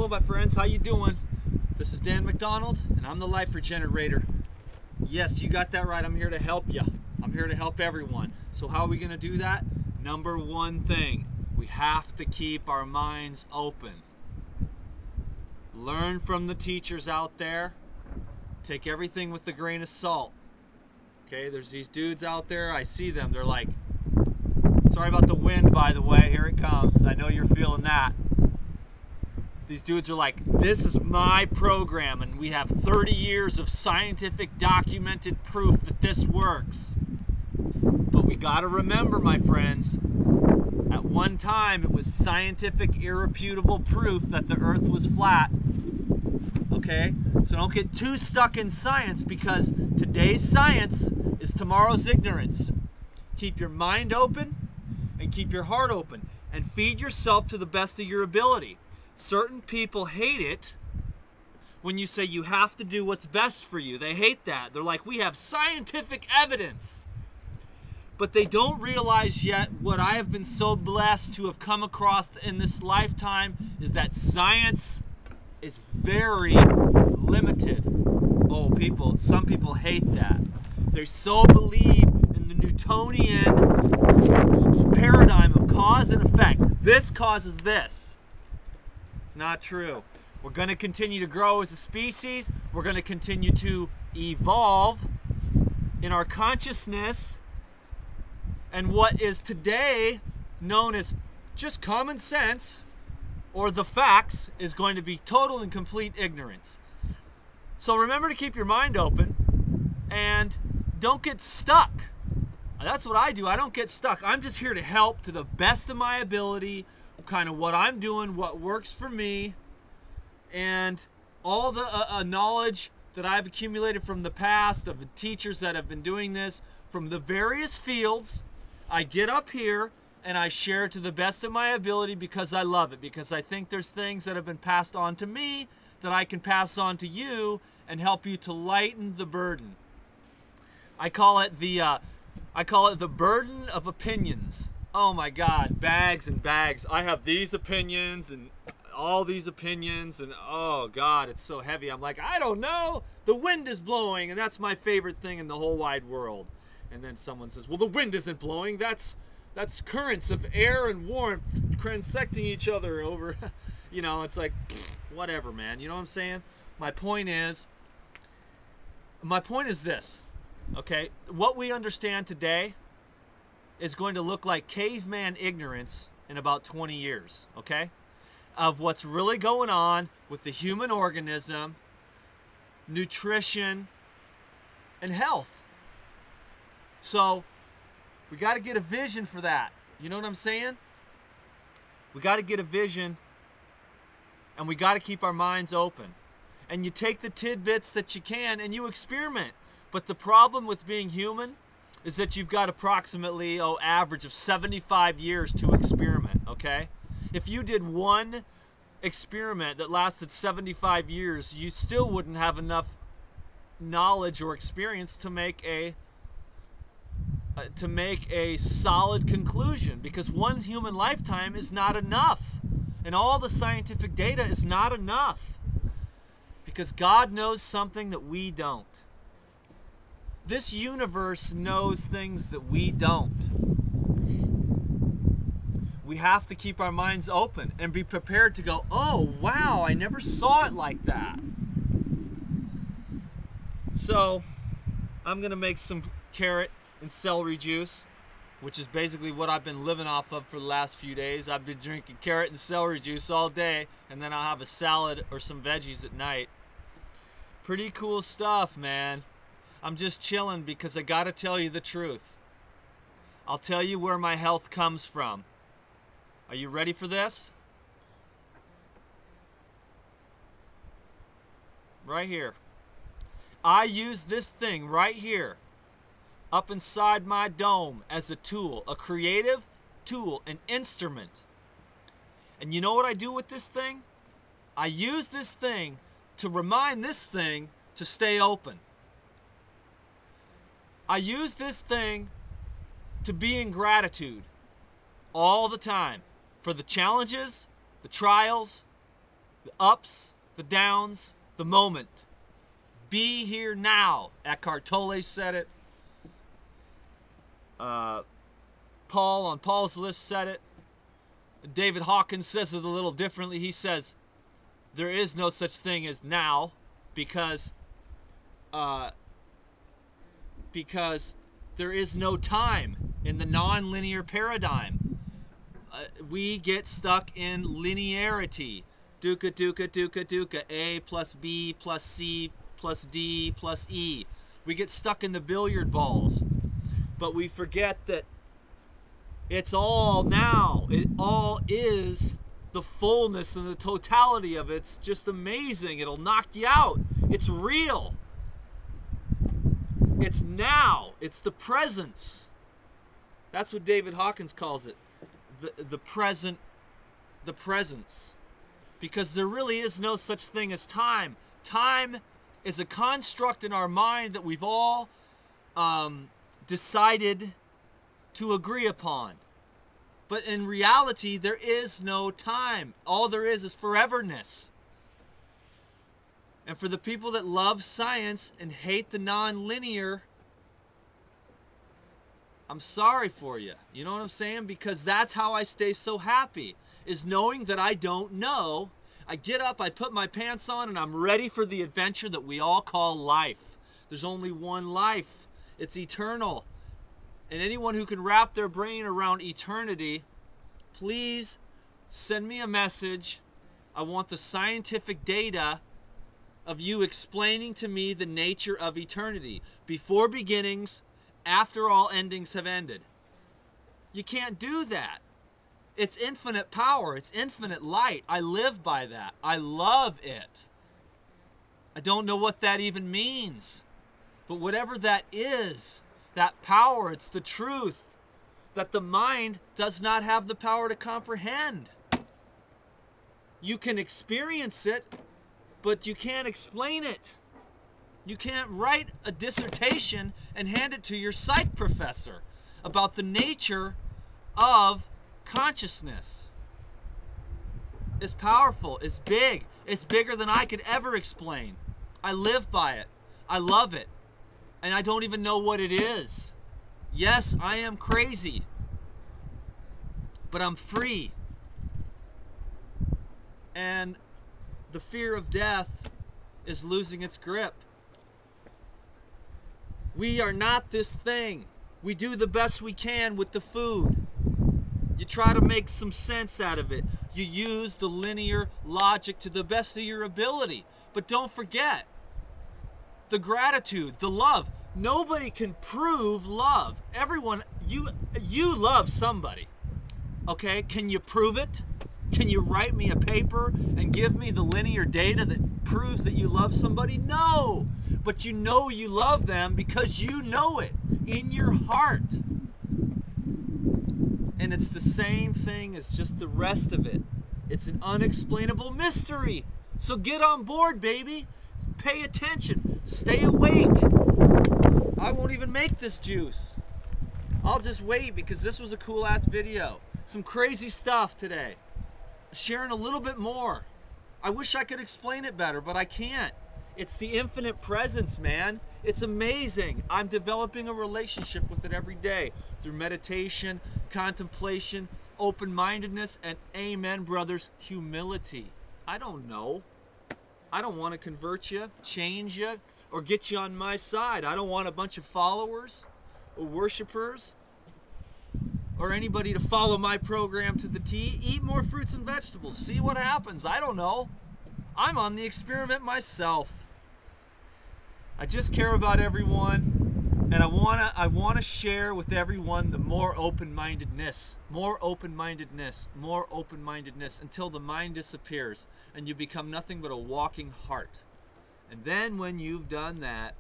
Hello my friends, how you doing? This is Dan McDonald and I'm the Life Regenerator. Yes, you got that right. I'm here to help you. I'm here to help everyone. So how are we going to do that? Number one thing, we have to keep our minds open. Learn from the teachers out there. Take everything with a grain of salt. Okay, there's these dudes out there, I see them, they're like, sorry about the wind by the way, here it comes. I know you're feeling that. These dudes are like, this is my program and we have 30 years of scientific documented proof that this works. But we gotta remember, my friends, at one time it was scientific irrefutable proof that the earth was flat. Okay? So don't get too stuck in science, because today's science is tomorrow's ignorance. Keep your mind open and keep your heart open and feed yourself to the best of your ability. Certain people hate it when you say you have to do what's best for you. They hate that. They're like, we have scientific evidence. But they don't realize yet what I have been so blessed to have come across in this lifetime is that science is very limited. Oh, some people hate that. They so believe in the Newtonian paradigm of cause and effect. This causes this. It's not true. We're going to continue to grow as a species. We're going to continue to evolve in our consciousness. And what is today known as just common sense or the facts is going to be total and complete ignorance. So remember to keep your mind open and don't get stuck. That's what I do. I don't get stuck. I'm just here to help to the best of my ability, kind of what I'm doing, what works for me, and all the knowledge that I've accumulated from the past of the teachers that have been doing this from the various fields. I get up here and I share to the best of my ability because I love it, because I think there's things that have been passed on to me that I can pass on to you and help you to lighten the burden. I call it the burden of opinions. Oh my God, bags and bags. I have these opinions and all these opinions, and oh God, it's so heavy. I'm like, I don't know. The wind is blowing, and that's my favorite thing in the whole wide world. And then someone says, well, the wind isn't blowing. That's currents of air and warmth transecting each other over. You know, it's like, whatever, man. You know what I'm saying? My point is this, okay? What we understand today is going to look like caveman ignorance in about 20 years, okay? Of what's really going on with the human organism, nutrition, and health. So we got to get a vision for that. You know what I'm saying? We got to get a vision, and we got to keep our minds open. And you take the tidbits that you can and you experiment. But the problem with being human is that you've got approximately, average of 75 years to experiment, okay? If you did one experiment that lasted 75 years, you still wouldn't have enough knowledge or experience to make a solid conclusion, because one human lifetime is not enough. And all the scientific data is not enough, because God knows something that we don't. This universe knows things that we don't. We have to keep our minds open and be prepared to go, oh, wow, I never saw it like that. So, I'm going to make some carrot and celery juice, which is basically what I've been living off of for the last few days. I've been drinking carrot and celery juice all day, and then I'll have a salad or some veggies at night. Pretty cool stuff, man. I'm just chilling because I gotta tell you the truth. I'll tell you where my health comes from. Are you ready for this? Right here. I use this thing right here up inside my dome as a tool, a creative tool, an instrument. And you know what I do with this thing? I use this thing to remind this thing to stay open. I use this thing to be in gratitude all the time for the challenges, the trials, The ups, the downs, the moment. Be here now. Eckhart Tolle said it. Paul on Paul's List said it. David Hawkins says it a little differently. He says, there is no such thing as now because there is no time in the non-linear paradigm. We get stuck in linearity. Dukkha, dukkha, dukkha, dukkha. A plus B plus C plus D plus E. We get stuck in the billiard balls. But we forget that it's all now. It all is the fullness and the totality of it. It's just amazing. It'll knock you out. It's real. It's now. It's the presence. That's what David Hawkins calls it. The present, the presence. Because there really is no such thing as time. Time is a construct in our mind that we've all decided to agree upon. But in reality, there is no time. All there is foreverness. And for the people that love science and hate the non-linear, I'm sorry for you. You know what I'm saying? Because that's how I stay so happy, is knowing that I don't know. I get up, I put my pants on, and I'm ready for the adventure that we all call life. There's only one life. It's eternal. And anyone who can wrap their brain around eternity, please send me a message. I want the scientific data of you explaining to me the nature of eternity. Before beginnings, after all endings have ended. You can't do that. It's infinite power. It's infinite light. I live by that. I love it. I don't know what that even means. But whatever that is, that power, it's the truth that the mind does not have the power to comprehend. You can experience it, but you can't explain it. You can't write a dissertation and hand it to your psych professor about the nature of consciousness. It's powerful. It's big. It's bigger than I could ever explain. I live by it. I love it. And I don't even know what it is. Yes, I am crazy. But I'm free. And the fear of death is losing its grip. We are not this thing. We do the best we can with the food. You try to make some sense out of it. You use the linear logic to the best of your ability. But don't forget the gratitude, the love. Nobody can prove love. Everyone, you love somebody. Okay? Can you prove it? Can you write me a paper and give me the linear data that proves that you love somebody? No! But you know you love them because you know it in your heart. And it's the same thing as just the rest of it. It's an unexplainable mystery. So get on board, baby. Pay attention. Stay awake. I won't even make this juice. I'll just wait because this was a cool ass video. Some crazy stuff today. Sharing a little bit more. I wish I could explain it better, but I can't. It's the infinite presence, man. It's amazing. I'm developing a relationship with it every day through meditation, contemplation, open-mindedness, and amen, brothers, humility. I don't know. I don't want to convert you, change you, or get you on my side. I don't want a bunch of followers or worshipers or anybody to follow my program to the T. Eat more fruits and vegetables. See what happens. I don't know. I'm on the experiment myself. I just care about everyone, and I wanna share with everyone the more open-mindedness, more open-mindedness, more open-mindedness until the mind disappears and you become nothing but a walking heart. And then when you've done that,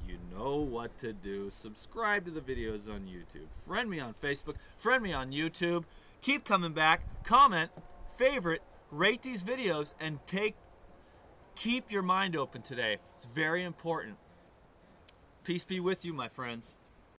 you know what to do. Subscribe to the videos on YouTube. Friend me on Facebook. Friend me on YouTube. Keep coming back. Comment, favorite, rate these videos, and keep your mind open today. It's very important. Peace be with you, my friends.